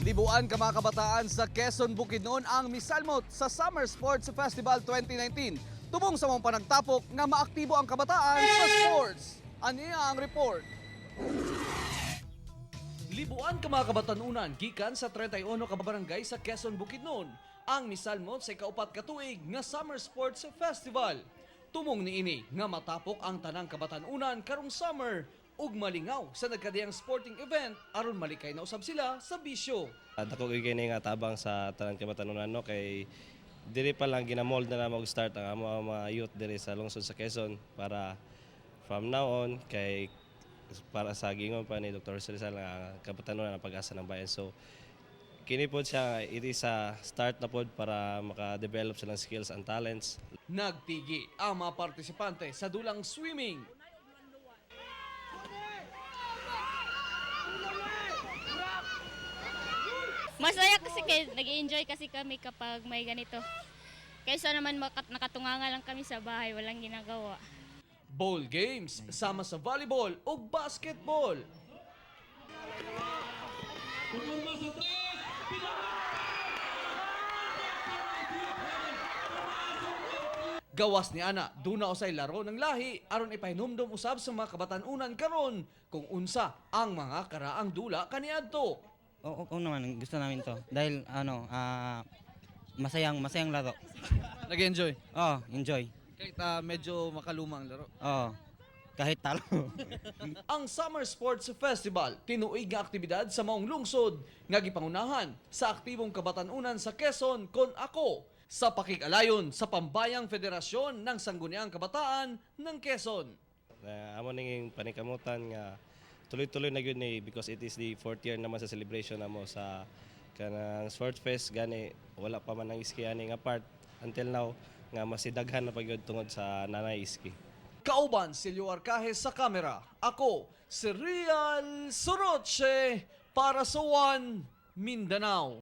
Libuan ka mga kabataan sa Quezon, Bukidnon ang misalmot sa Summer Sports Festival 2019. Tubong sa mga panagtapok nga maaktibo ang kabataan sa sports. Aniya ang report. Libuan ka mga kabatanunan gikan sa 31 ka barangay sa Quezon, Bukidnon ang misalmot sa ikaupat ka tuig nga Summer Sports Festival. Tumong niini nga matapok ang tanang kabatanunan karong summer ug malingaw sa nagkadiyang sporting event aron malikay na usab sila sa bisyo. Dako kini nga tabang sa tanan kabatanunan no kay diri pa lang ginamold na mag-start ang mga youth diri sa lungsod sa Quezon para from now on kay para sa gingon pa ni Dr. Rizal nga kabatanunan ang pag-asa ng bayan. So kini po siya iti sa start na pod para maka-develop silang skills and talents. Nagtigi ang mga partisipante sa dulang swimming. Masaya kasi nag-enjoy kasi kami kapag may ganito. Kaysa naman nakatunganga lang kami sa bahay, walang ginagawa. Bowl games sama sa volleyball o basketball. Gawas ni ana, duna usay laro ng lahi aron ipahinumdum usab sa mga kabatanunan karon kung unsa ang mga karaang dula kaniadto. Oo naman, gusto namin to. Dahil masayang laro. Nag-enjoy? Oo, enjoy. Kahit medyo makalumang laro. Oo, kahit talo. Ang Summer Sports Festival, tinuig nga aktibidad sa maong lungsod nga gipangunahan sa aktibong kabatanunan sa Quezon kon ako sa pakig-alayon sa Pambayang Federasyon ng Sangguniang Kabataan ng Quezon. Amo ning panikamutan nga tuloy-tuloy na gyud ni because it is the 4th year naman sa celebration namo sa kanang Sports Fest gani wala pa man ang iski ani nga part until now nga masidaghan na pagyud tungod sa nanay iski. Kauban si Leo Arcajes sa kamera. Ako, si Real Soroche para sa One Mindanao.